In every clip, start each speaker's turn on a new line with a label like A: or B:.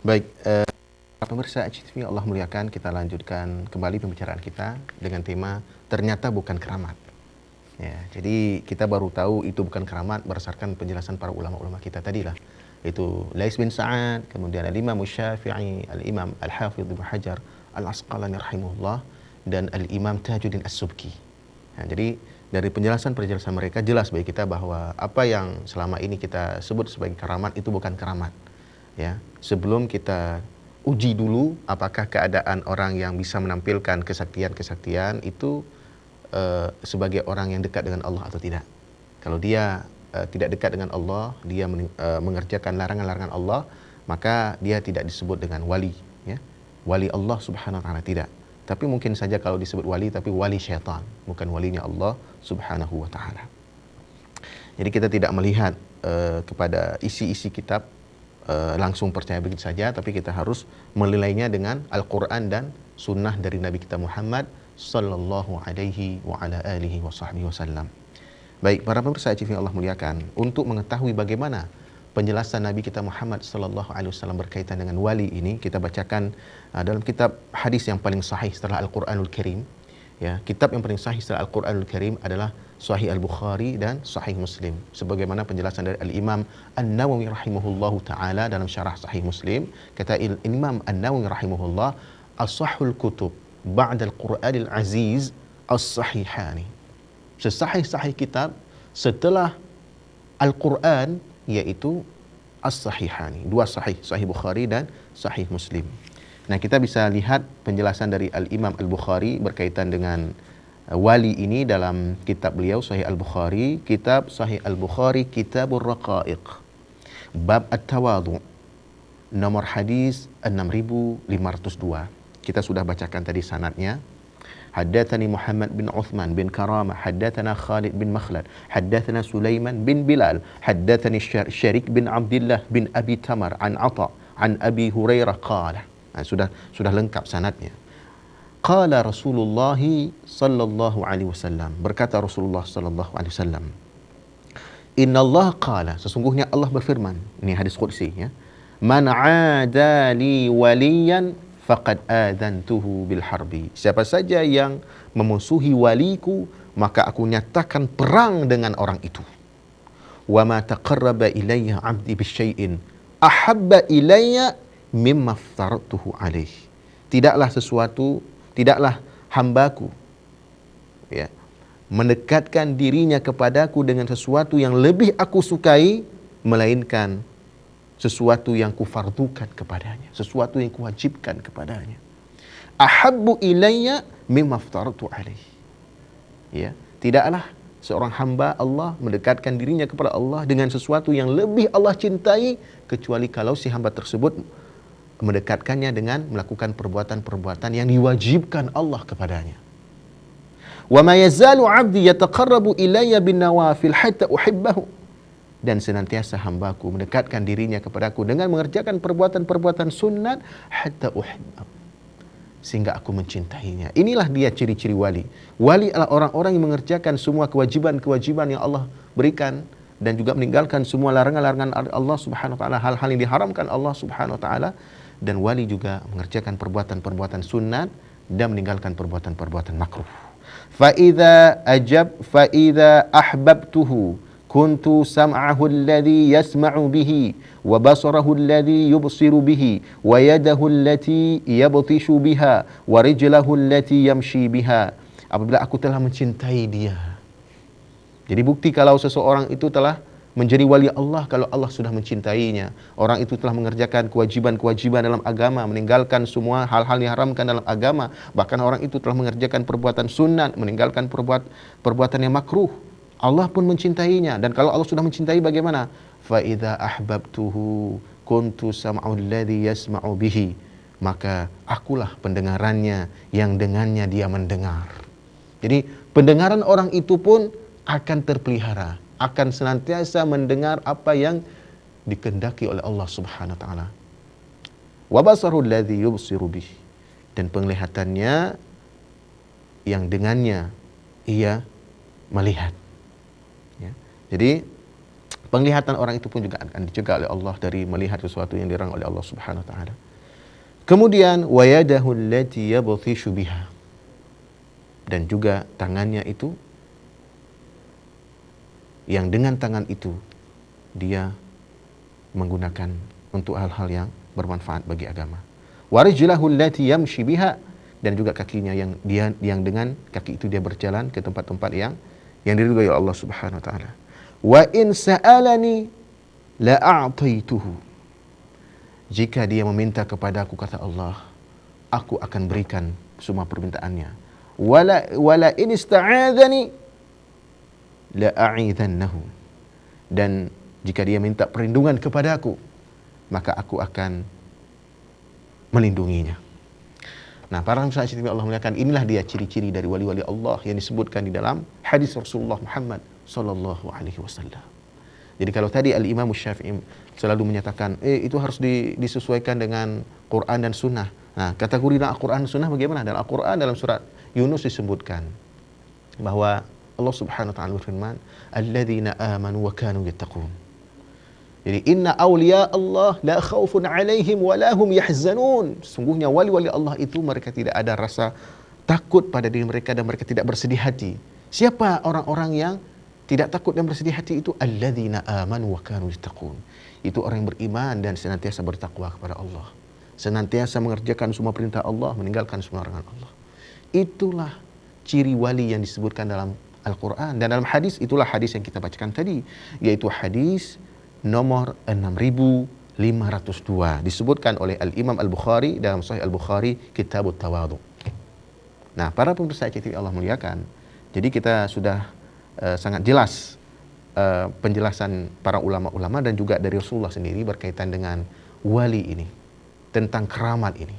A: Baik, pemirsa HTV Allah muliakan, kita lanjutkan kembali pembicaraan kita dengan tema ternyata bukan keramat. Ya, jadi kita baru tahu itu bukan keramat berdasarkan penjelasan para ulama-ulama kita tadilah. Itu Lais bin Sa'ad, kemudian Al-Imam Syafi'i, Al-Imam Al-Hafidh Ibnu Hajar Al-Asqalani rahimahullah, dan Al-Imam Tajuddin As-Subki. Nah, jadi dari penjelasan-penjelasan mereka jelas bagi kita bahwa apa yang selama ini kita sebut sebagai keramat itu bukan keramat. Ya, sebelum kita uji dulu apakah keadaan orang yang bisa menampilkan kesaktian-kesaktian itu sebagai orang yang dekat dengan Allah atau tidak. Kalau dia tidak dekat dengan Allah, dia mengerjakan larangan-larangan Allah, maka dia tidak disebut dengan wali, ya. Wali Allah Subhanahu wa taala tidak. Tapi mungkin saja kalau disebut wali, tapi wali syaitan, bukan walinya Allah Subhanahu wa taala. Jadi kita tidak melihat kepada isi-isi kitab langsung percaya begitu saja, tapi kita harus menilainya dengan Al-Quran dan sunnah dari Nabi kita Muhammad sallallahu alaihi wa ala alihi wa sahbihi wasallam. Baik, para pemirsa HTV Allah muliakan, untuk mengetahui bagaimana penjelasan Nabi kita Muhammad sallallahu alaihi wasallam berkaitan dengan wali ini, kita bacakan dalam kitab hadis yang paling sahih setelah Al-Quranul Karim. Ya, kitab yang paling sahih setelah Al-Quranul Karim adalah Sahih Al-Bukhari dan Sahih Muslim. Sebagaimana penjelasan dari Al-Imam An-Nawawi rahimahullahu ta'ala dalam syarah Sahih Muslim. Kata Imam An-Nawawi rahimahullah, As-sahul kutub ba'da Al-Quranil Aziz As-Sahihani. Sesahih-sahih kitab setelah Al-Quran yaitu As-Sahihani. Dua sahih, Sahih Bukhari dan Sahih Muslim. Nah, kita bisa lihat penjelasan dari Al-Imam Al-Bukhari berkaitan dengan wali ini dalam kitab beliau Sahih Al-Bukhari, kitab Sahih Al-Bukhari, Kitabur Raqaiq, bab At-Tawadhu, nomor hadis 6502. Kita sudah bacakan tadi sanadnya. Haddatsani Muhammad bin Uthman bin Karamah, haddatsana Khalid bin Makhlad, haddatsana Sulaiman bin Bilal, haddatsani Syarik bin Abdullah bin Abi Tamar an Atha an Abi Hurairah qala. Sudah lengkap sanadnya. Qala Rasulullah sallallahu alaihi wasallam, berkata Rasulullah sallallahu alaihi wasallam, Innallaha qala, sesungguhnya Allah berfirman, ini hadis qudsi, ya. Man 'adali waliyan faqad adantuhu bil harbi. Siapa saja yang memusuhi waliku, maka aku nyatakan perang dengan orang itu. Wa ma taqarraba ilayya 'abdi bisyai'in ahabba ilayya mimma aftaratuhu alaih. Tidaklah hambaku, ya, mendekatkan dirinya kepadaku dengan sesuatu yang lebih aku sukai, melainkan sesuatu yang kufardukan kepadanya, sesuatu yang kuwajibkan kepadanya. Ahabbu ilayya mimma aftaratu alaih. Ya, tidaklah seorang hamba Allah mendekatkan dirinya kepada Allah dengan sesuatu yang lebih Allah cintai, kecuali kalau si hamba tersebut mendekatkannya dengan melakukan perbuatan-perbuatan yang diwajibkan Allah kepadanya. Wa ma yazalu 'abdi yataqarrabu ilayya bin nawafil hatta uhibbahu. Dan senantiasa hambaku mendekatkan dirinya kepadaku dengan mengerjakan perbuatan-perbuatan sunat hatta uhibbahu, sehingga aku mencintainya. Inilah dia ciri-ciri wali. Wali adalah orang-orang yang mengerjakan semua kewajiban-kewajiban yang Allah berikan dan juga meninggalkan semua larangan-larangan Allah Subhanahu wa taala, hal-hal yang diharamkan Allah Subhanahu wa taala. Dan wali juga mengerjakan perbuatan-perbuatan sunat dan meninggalkan perbuatan-perbuatan makruh. Fa idza ahbabtuhu kuntu sam'ahu alladhi yasma'u bihi wa basarahu alladhi yubsiru bihi wa yadahu allati yabtishu biha wa rijlahu allati yamshi biha. Apabila aku telah mencintai dia. Jadi bukti kalau seseorang itu telah menjadi wali Allah, kalau Allah sudah mencintainya. Orang itu telah mengerjakan kewajiban-kewajiban dalam agama, meninggalkan semua hal-hal yang diharamkan dalam agama. Bahkan orang itu telah mengerjakan perbuatan sunat, meninggalkan perbuatan yang makruh. Allah pun mencintainya. Dan kalau Allah sudah mencintai bagaimana? Fa idza ahbabtuhu kuntu sam'u alladhi yasma'u bihi. Maka akulah pendengarannya yang dengannya dia mendengar. Jadi pendengaran orang itu pun akan terpelihara, akan senantiasa mendengar apa yang dikehendaki oleh Allah Subhanahu wa taala. Wa basaru alladhi yubsiru bih, dan penglihatannya yang dengannya ia melihat. Ya. Jadi penglihatan orang itu pun juga akan dicegah oleh Allah dari melihat sesuatu yang dilarang oleh Allah Subhanahu wa taala. Kemudian wa yadahu allati yabtishu biha. Dan juga tangannya itu yang dengan tangan itu dia menggunakan untuk hal-hal yang bermanfaat bagi agama. Wa rijlahu allati yamshi biha, dan juga kakinya yang dengan kaki itu dia berjalan ke tempat-tempat yang diridhai Allah Subhanahu wa taala. Wa in sa'alani la a'taituhu. Jika dia meminta kepadaku, kata Allah, aku akan berikan semua permintaannya. Wala in ista'adzani la a'idhannahu. Dan jika dia minta perlindungan kepadaku, maka aku akan melindunginya. Nah, para hadirin yang Allah muliakan, inilah dia ciri-ciri dari wali-wali Allah yang disebutkan di dalam hadis Rasulullah Muhammad sallallahu alaihi wasallam. Jadi kalau tadi Al-Imam Syafi'i selalu menyatakan itu harus disesuaikan dengan Quran dan Sunnah. Nah, kategori Al-Quran dan Sunnah bagaimana? Dalam Al-Quran, dalam surat Yunus disebutkan bahwa Allah Subhanahu wa taala berfirman, "Alladzina amanu wa kanu yattaqun." Jadi inna awliya Allah la khaufun alaihim wa la hum yahzanun. Sungguhnya wali-wali Allah itu mereka tidak ada rasa takut pada diri mereka dan mereka tidak bersedih hati. Siapa orang-orang yang tidak takut dan bersedih hati itu? Alladzina amanu wa kanu yattaqun. Itu orang yang beriman dan senantiasa bertakwa kepada Allah. Senantiasa mengerjakan semua perintah Allah, meninggalkan semua larangan Allah. Itulah ciri wali yang disebutkan dalam Al-Quran. Dan dalam hadis, itulah hadis yang kita bacakan tadi, yaitu hadis nomor 6502, disebutkan oleh Al-Imam Al-Bukhari dalam Sahih Al-Bukhari, Kitabut Tawadhu. Nah, para pemirsa TV Allah muliakan, jadi kita sudah sangat jelas penjelasan para ulama-ulama dan juga dari Rasulullah sendiri berkaitan dengan wali ini, tentang keramat ini.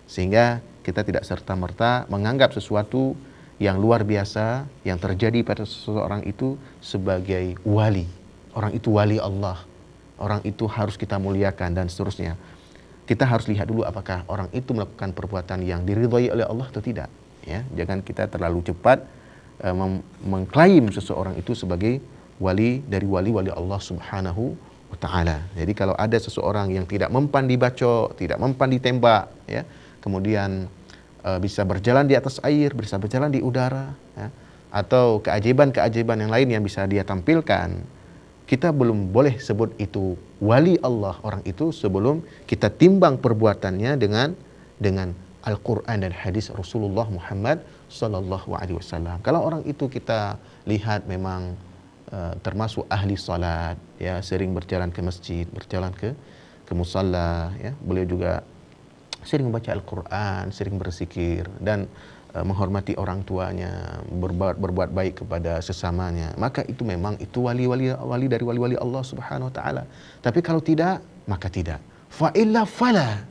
A: Sehingga kita tidak serta-merta menganggap sesuatu yang luar biasa yang terjadi pada seseorang itu sebagai wali. Orang itu wali Allah. Orang itu harus kita muliakan dan seterusnya. Kita harus lihat dulu apakah orang itu melakukan perbuatan yang diridhai oleh Allah atau tidak. Ya, jangan kita terlalu cepat mengklaim seseorang itu sebagai wali dari wali-wali Allah Subhanahu wa taala. Jadi kalau ada seseorang yang tidak mempan dibacok, tidak mempan ditembak, ya, kemudian bisa berjalan di atas air, bisa berjalan di udara, ya, atau keajaiban-keajaiban yang lain yang bisa dia tampilkan, kita belum boleh sebut itu wali Allah orang itu sebelum kita timbang perbuatannya dengan Al-Quran dan hadis Rasulullah Muhammad sallallahu alaihi wasallam. Kalau orang itu kita lihat memang termasuk ahli salat, ya, sering berjalan ke masjid, berjalan ke musalla, ya, beliau juga sering membaca Al-Quran, sering berzikir dan menghormati orang tuanya, berbuat baik kepada sesamanya, maka itu memang itu wali dari wali-wali Allah Subhanahu wa taala. Tapi kalau tidak, maka tidak. Fa illa fala.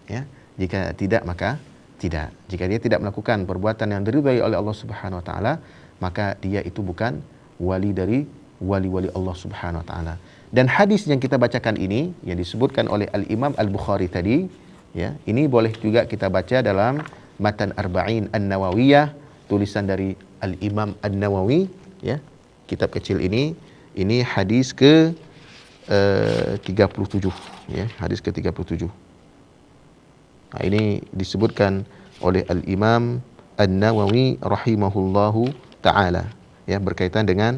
A: Ya, jika tidak maka tidak. Jika dia tidak melakukan perbuatan yang diridhai oleh Allah Subhanahu wa taala, maka dia itu bukan wali dari wali-wali Allah Subhanahu wa taala. Dan hadis yang kita bacakan ini yang disebutkan oleh Al-Imam Al-Bukhari tadi, ya, ini boleh juga kita baca dalam Matan Arba'in An-Nawawiyah, tulisan dari Al-Imam An-Nawawi, ya. Kitab kecil ini hadis ke 37, ya, hadis ke 37. Nah, ini disebutkan oleh Al-Imam An-Nawawi rahimahullahu taala, ya, berkaitan dengan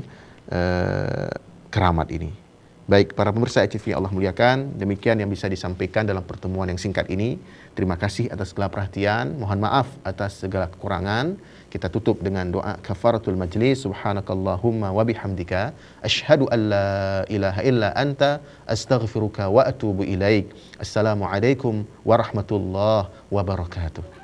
A: keramat ini. Baik, para pemirsa HTV Allah muliakan, demikian yang bisa disampaikan dalam pertemuan yang singkat ini. Terima kasih atas segala perhatian, mohon maaf atas segala kekurangan. Kita tutup dengan doa kafaratul majlis. Subhanakallahumma wa bihamdika asyhadu an la ilaha illa anta astaghfiruka wa atubu ilaik. Assalamualaikum warahmatullahi wabarakatuh.